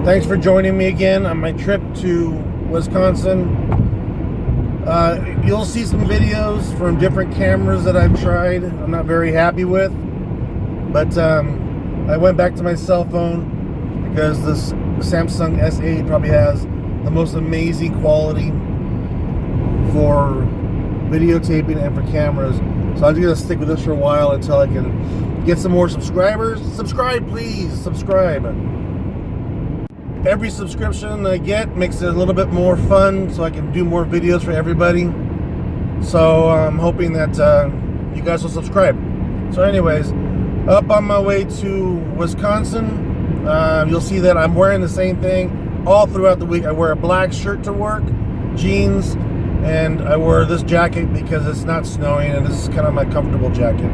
Thanks for joining me again on my trip to Wisconsin. You'll see some videos from different cameras that I've tried I'm not very happy with, but I went back to my cell phone because this Samsung S8 probably has the most amazing quality for videotaping and for cameras. So I'm just gonna stick with this for a while until I can get some more subscribers. Subscribe, please. Subscribe. Every subscription I get makes it a little bit more fun, so I can do more videos for everybody. So I'm hoping that you guys will subscribe. So anyways, up on my way to Wisconsin, you'll see that I'm wearing the same thing all throughout the week. I wear a black shirt to work, jeans, and I wear this jacket because it's not snowing, and this is kind of my comfortable jacket.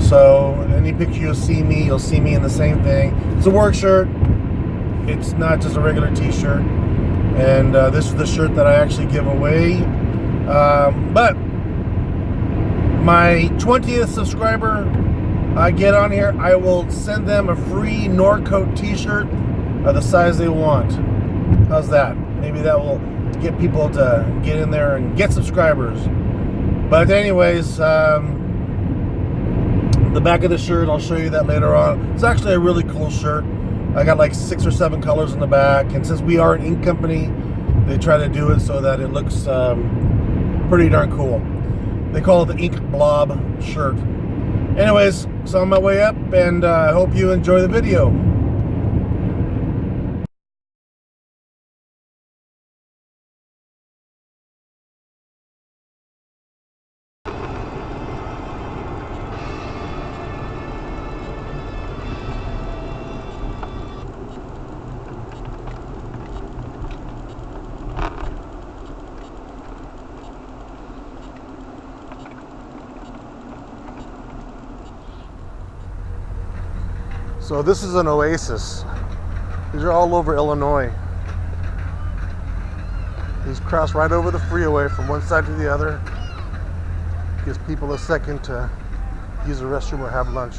So any picture you'll see me in the same thing. It's a work shirt. It's not just a regular t-shirt. And this is the shirt that I actually give away. But my 20th subscriber I get on here, I will send them a free Norcoat t-shirt of the size they want. How's that? Maybe that will get people to get in there and get subscribers. But anyways, the back of the shirt, I'll show you that later on. It's actually a really cool shirt. I got like 6 or 7 colors in the back, and since we are an ink company, they try to do it so that it looks pretty darn cool. They call it the ink blob shirt. Anyways, so on my way up, and I hope you enjoy the video. So this is an oasis. These are all over Illinois. These cross right over the freeway from one side to the other. Gives people a second to use the restroom or have lunch.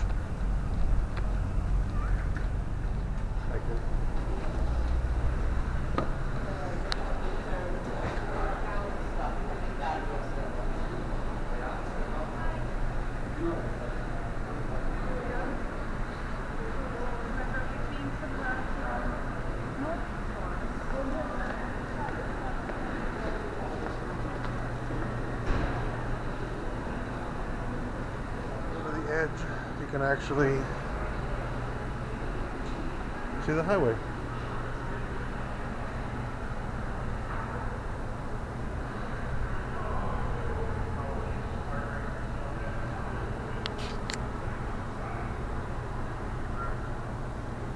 Edge, you can actually see the highway.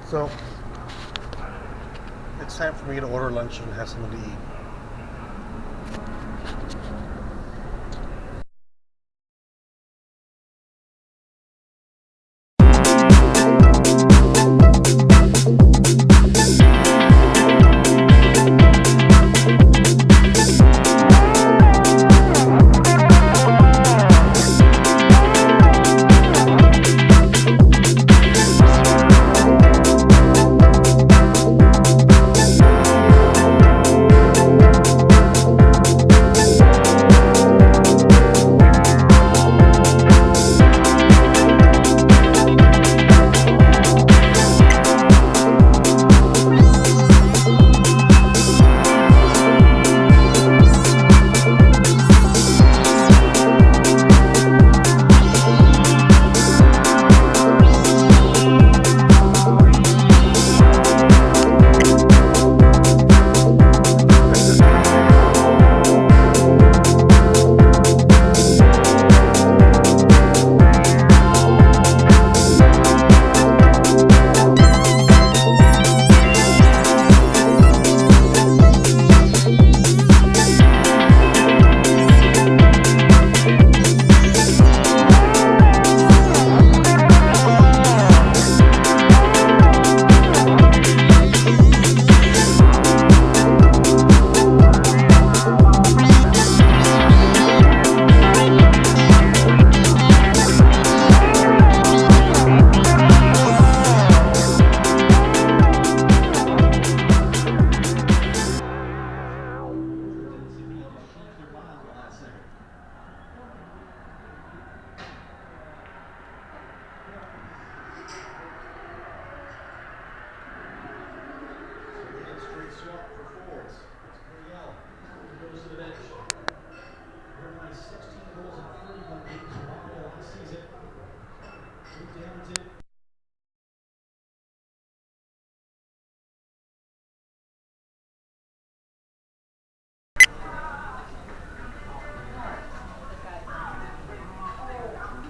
So it's time for me to order lunch and have something to eat.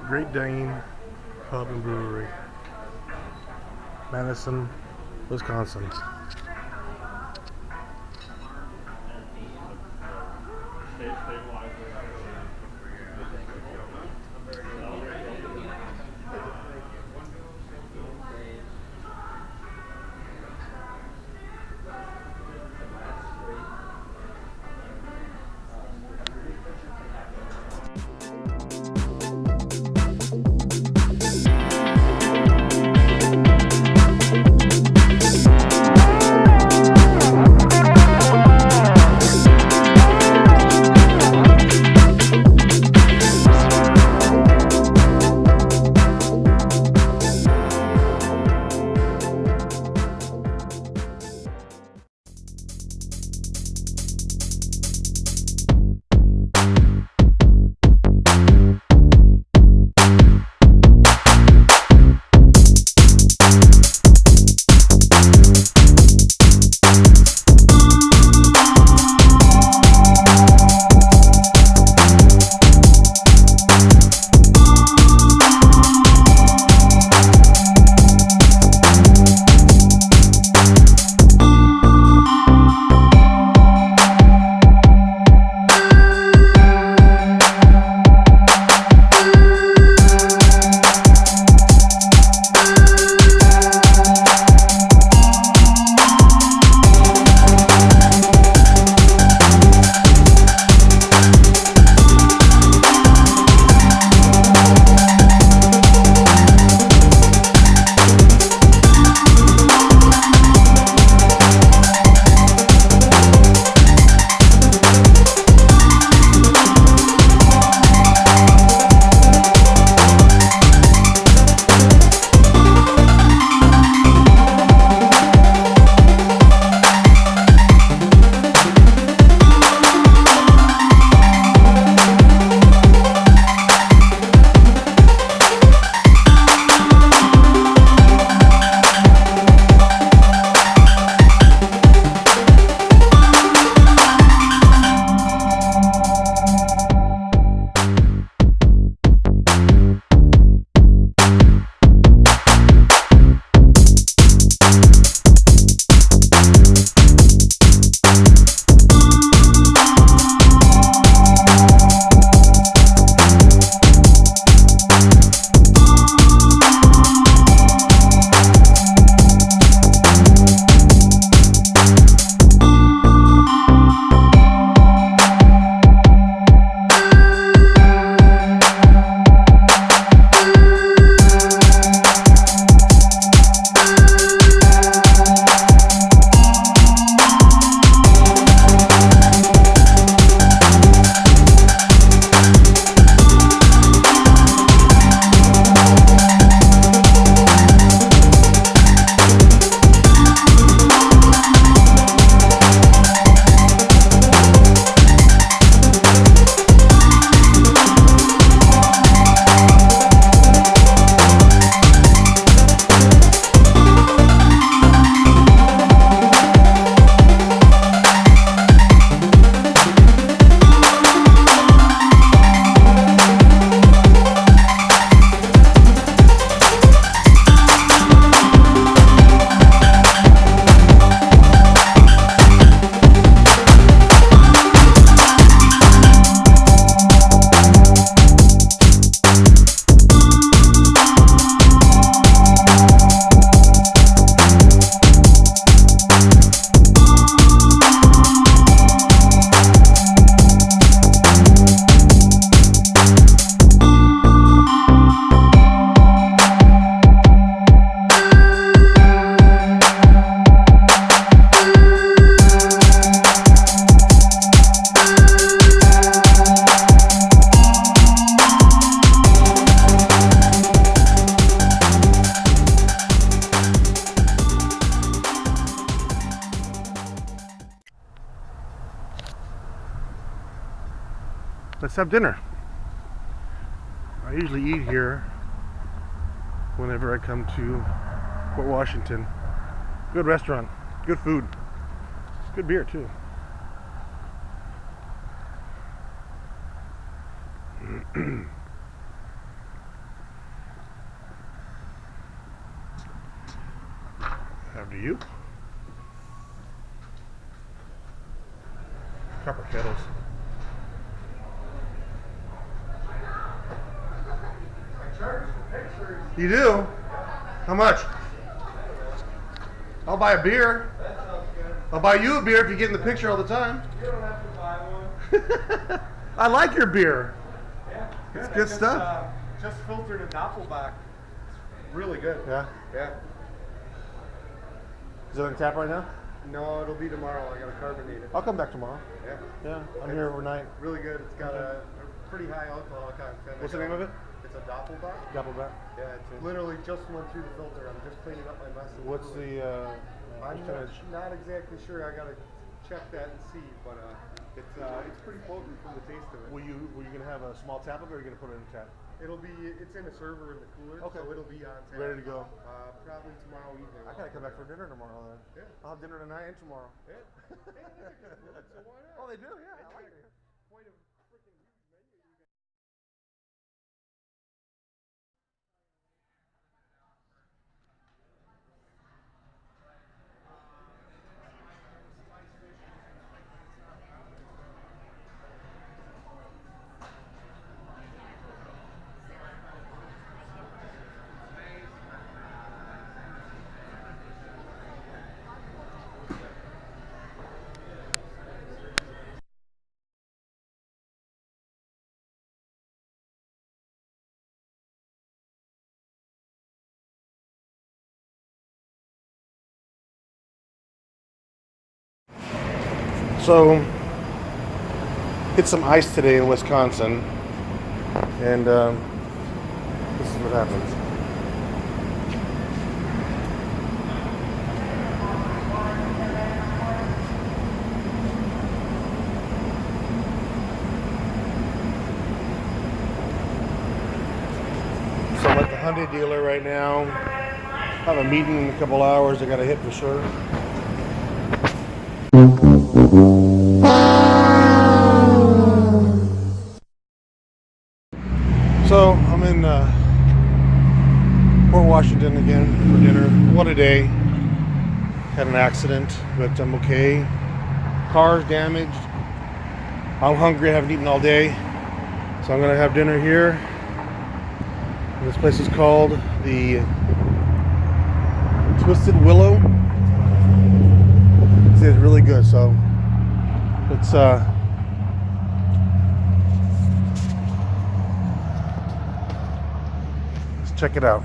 Great Dane Pub and Brewery, Madison, Wisconsin. let's have dinner. I usually eat here whenever I come to Port Washington. Good restaurant, good food, good beer too. Do you? Copper kettles. You do? How much? I'll buy a beer. I'll buy you a beer if you get in the picture all the time. You don't have to buy one. I like your beer. Yeah, it's good stuff. Just filtered a Doppelbock. It's really good. Yeah? Yeah. Is it on tap right now? No, it'll be tomorrow. I gotta carbonate it. I'll come back tomorrow. Yeah. Yeah, I'm here overnight. Really good. It's got a pretty high alcohol content. What's the name of it? It's a Doppelbock. Doppelbock. Yeah, it's literally just went through the filter. I'm just cleaning up my mess. What's the I'm percentage? not exactly sure. I gotta check that and see, but it's pretty potent from the taste of it. Were you gonna have a small tap of it, or are you gonna put it in a tap? It's in a server in the cooler, okay. So it'll be on tap. Ready to go. Probably tomorrow evening. I gotta come back for dinner tomorrow then. Yeah. I'll have dinner tonight and tomorrow. Yeah. So why not? Oh, they do? Yeah, I like it. Quite a freaking huge menu. So, hit some ice today in Wisconsin, and this is what happens. So I'm at the Hyundai dealer right now. I have a meeting in a couple hours. I got to hit for sure. So I'm in Port Washington again for dinner. What a day. Had an accident, but I'm okay. Car's damaged. I'm hungry. I haven't eaten all day. So I'm going to have dinner here. This place is called the Twisted Willow. It's really good. So let's check it out.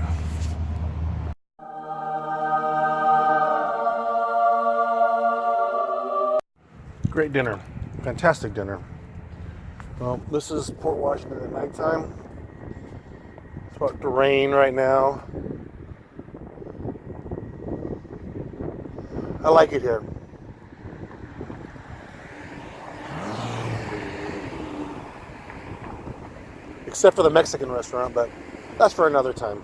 Great dinner. Fantastic dinner. Well, this is Port Washington at nighttime. It's about to rain right now. I like it here. Except for the Mexican restaurant, but that's for another time.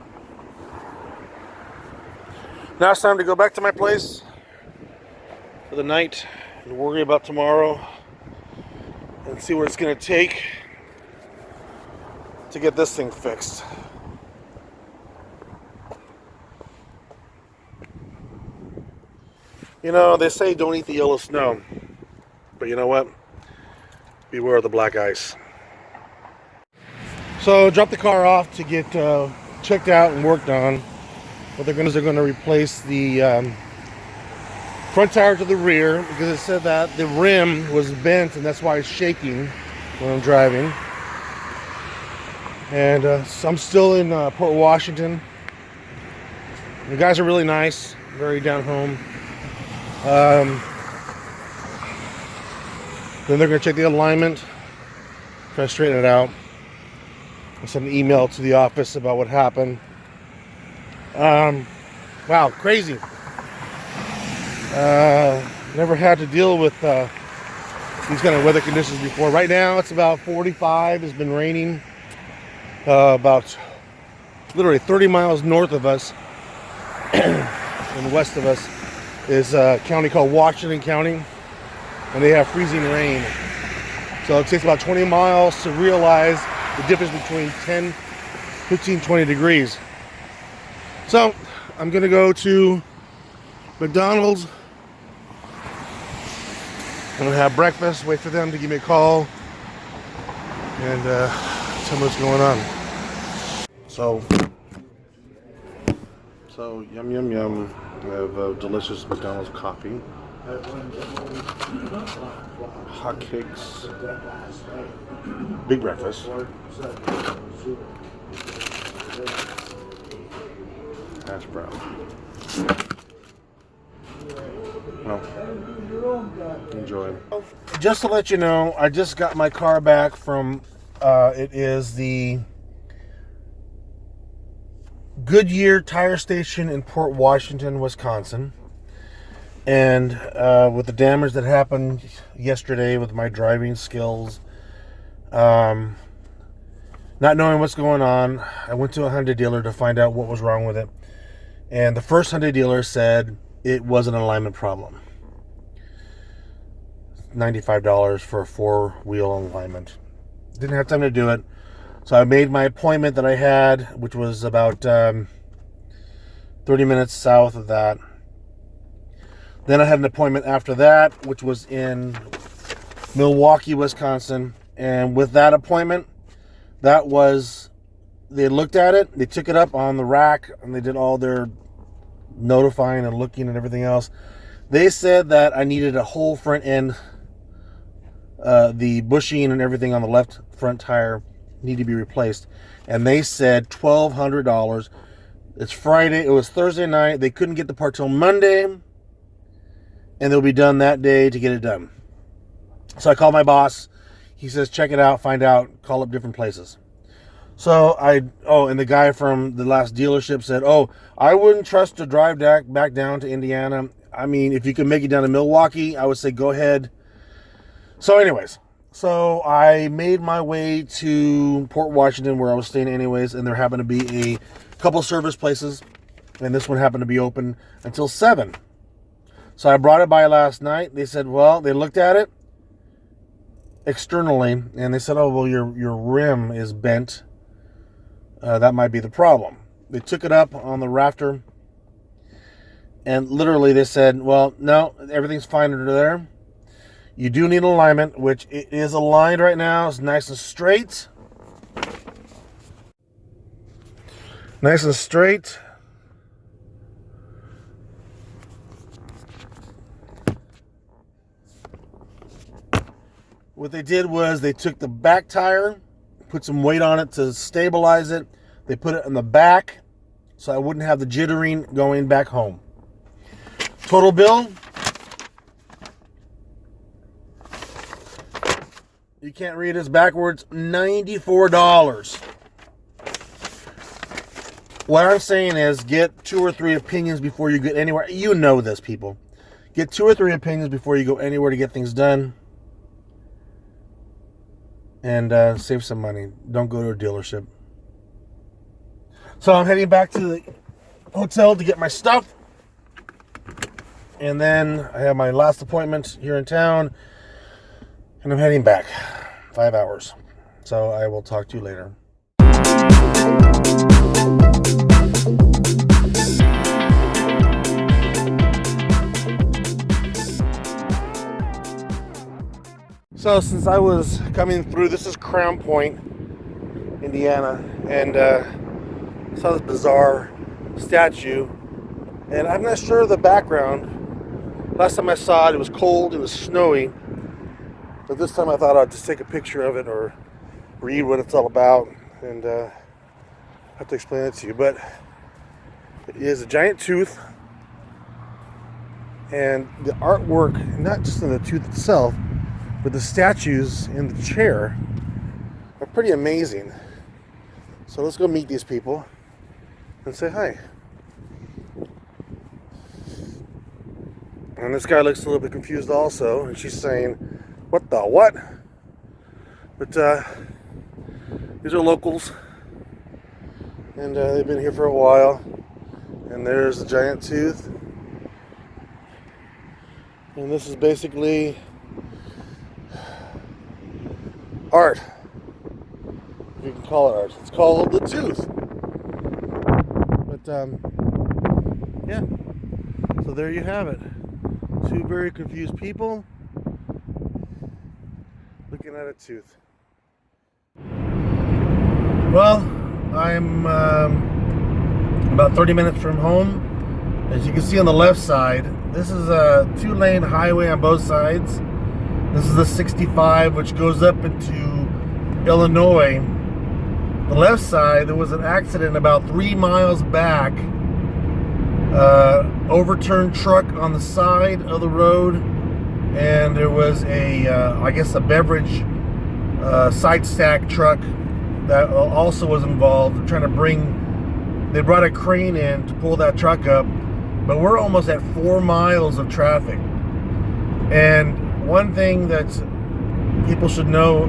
Now it's time to go back to my place for the night and worry about tomorrow and see what it's going to take to get this thing fixed. You know, they say don't eat the yellow snow, but you know what? Beware of the black ice. So dropped the car off to get checked out and worked on. What they're going to do is they're going to replace the front tire to the rear, because it said that the rim was bent and that's why it's shaking when I'm driving. And so I'm still in Port Washington. The guys are really nice, very down home. Then they're going to check the alignment, try to straighten it out. I sent an email to the office about what happened. Wow, crazy. Never had to deal with these kind of weather conditions before. Right now it's about 45. It's been raining about literally 30 miles north of us and west of us is a county called Washington County, and they have freezing rain. So it takes about 20 miles to realize the difference between 10, 15, 20 degrees. So I'm gonna go to McDonald's. I'm gonna have breakfast, wait for them to give me a call, and tell me what's going on. So yum yum yum. I have delicious McDonald's coffee, hotcakes, big breakfast, hash brown. Well, enjoy. Just to let you know, I just got my car back from, it is the Goodyear Tire Station in Port Washington, Wisconsin. And with the damage that happened yesterday with my driving skills, not knowing what's going on, I went to a Hyundai dealer to find out what was wrong with it. And the first Hyundai dealer said it was an alignment problem. $95 for a 4-wheel alignment. Didn't have time to do it. So I made my appointment that I had, which was about 30 minutes south of that. Then I had an appointment after that, which was in Milwaukee, Wisconsin. And with that appointment, they looked at it, they took it up on the rack, and they did all their notifying and looking and everything else. They said that I needed a whole front end, the bushing and everything on the left front tire need to be replaced, and they said $1,200. It's Friday, it was Thursday night, they couldn't get the part till Monday, and they'll be done that day to get it done. So I called my boss. He says check it out, find out, call up different places. So and the guy from the last dealership said, I wouldn't trust to drive back down to Indiana. I mean, if you can make it down to Milwaukee, I would say go ahead. So anyways, I made my way to Port Washington, where I was staying anyways, and there happened to be a couple service places, and this one happened to be open until 7. So I brought it by last night. They said, well, they looked at it externally, and they said, your rim is bent. That might be the problem. They took it up on the rafter, and literally they said, well, no, everything's fine under there. You do need alignment, which it is aligned right now. It's nice and straight. Nice and straight. What they did was they took the back tire, put some weight on it to stabilize it. They put it in the back so I wouldn't have the jittering going back home. Total bill, you can't read this backwards, $94. What I'm saying is get 2 or 3 opinions before you get anywhere. You know this, people. Get 2 or 3 opinions before you go anywhere to get things done. And save some money. Don't go to a dealership. So I'm heading back to the hotel to get my stuff. And then I have my last appointment here in town. And I'm heading back. 5 hours. So I will talk to you later. So since I was coming through, this is Crown Point, Indiana, and I saw this bizarre statue, and I'm not sure of the background. Last time I saw it, it was cold, it was snowy, but this time I thought I'd just take a picture of it or read what it's all about, and have to explain it to you. But it is a giant tooth, and the artwork, not just in the tooth itself, but the statues in the chair are pretty amazing. So let's go meet these people and say hi. And this guy looks a little bit confused also, and she's saying, what the what? But these are locals, and they've been here for a while. And there's the giant tooth. And this is basically art, if you can call it art. It's called the tooth. But yeah, So there you have it. Two very confused people looking at a tooth. Well, I'm about 30 minutes from home. As you can see on the left side, this is a 2-lane highway on both sides. This is the 65, which goes up into Illinois. The left side, there was an accident about 3 miles back. Overturned truck on the side of the road, and there was I guess a beverage side stack truck that also was involved. They're trying to they brought a crane in to pull that truck up, but we're almost at 4 miles of traffic. And one thing that people should know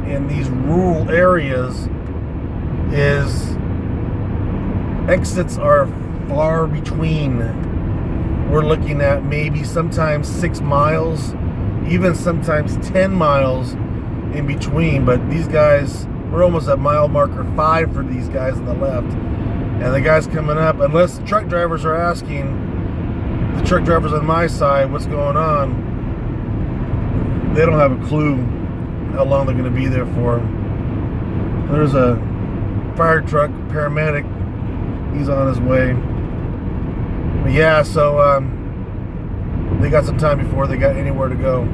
in these rural areas is exits are far between. We're looking at maybe sometimes 6 miles, even sometimes 10 miles in between. But these guys, we're almost at mile marker 5 for these guys on the left. And the guys coming up, unless the truck drivers are asking the truck drivers on my side what's going on, they don't have a clue how long they're going to be there for. There's a fire truck, paramedic, he's on his way. But yeah, so they got some time before they got anywhere to go.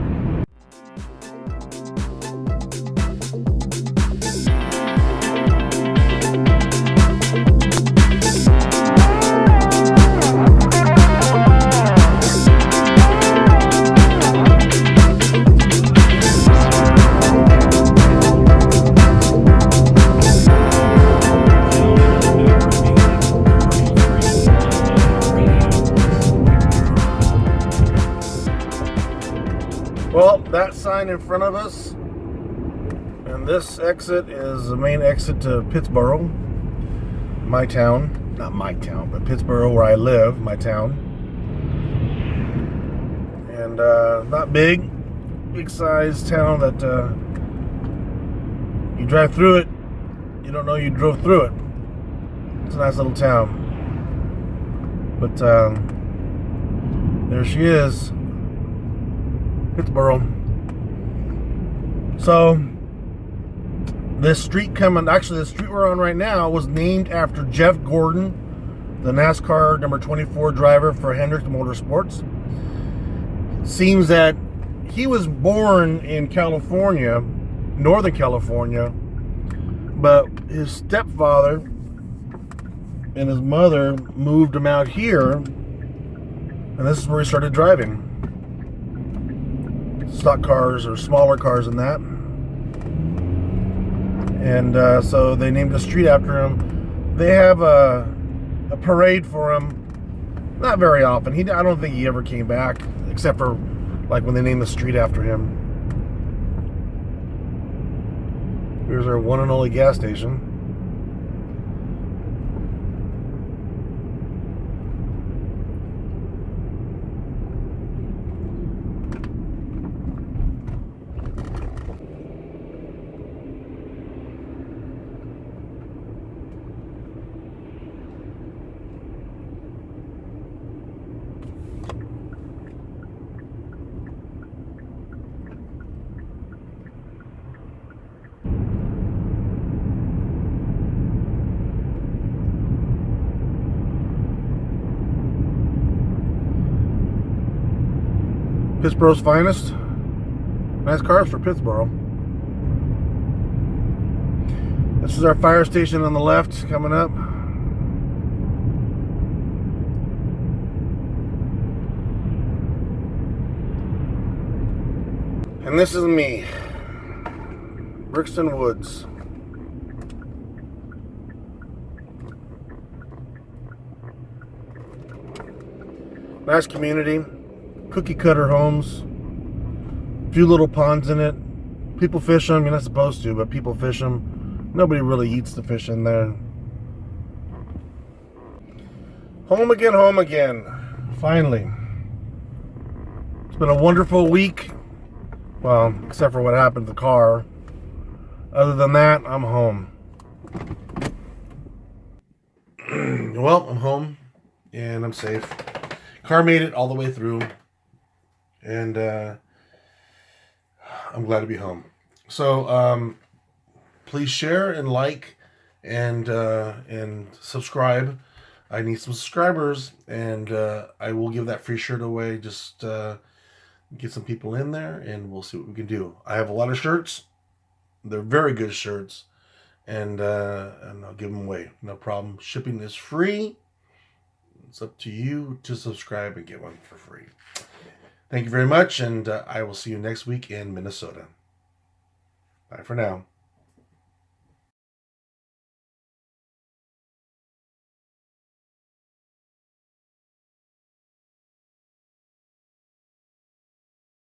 Well, that sign in front of us, and this exit is the main exit to Pittsburgh, my town. Not my town, but Pittsburgh, where I live, my town. And not big size town that you drive through it, you don't know you drove through it. It's a nice little town. But there she is. Pittsburgh. So this street the street we're on right now was named after Jeff Gordon, the NASCAR number 24 driver for Hendrick Motorsports. It seems that he was born in California, Northern California, but his stepfather and his mother moved him out here, and this is where he started driving stock cars or smaller cars than that. And so they named a street after him. They have a parade for him. Not very often. I don't think he ever came back, except for like when they named the street after him. Here's our one and only gas station. Pittsburgh's finest. Nice cars for Pittsburgh. This is our fire station on the left coming up. And this is me, Brixton Woods. Nice community. Cookie cutter homes, a few little ponds in it. People fish them. You're not supposed to, but people fish them. Nobody really eats the fish in there. Home again, finally. It's been a wonderful week. Well, except for what happened to the car. Other than that, I'm home. Well, I'm home and I'm safe. car made it all the way through, and I'm glad to be home. So please share and like and subscribe. I need some subscribers, and I will give that free shirt away. Just get some people in there, and we'll see what we can do. I have a lot of shirts. They're very good shirts, and I'll give them away. No problem. Shipping is free. It's up to you to subscribe and get one for free. Thank you very much, and I will see you next week in Minnesota. Bye for now.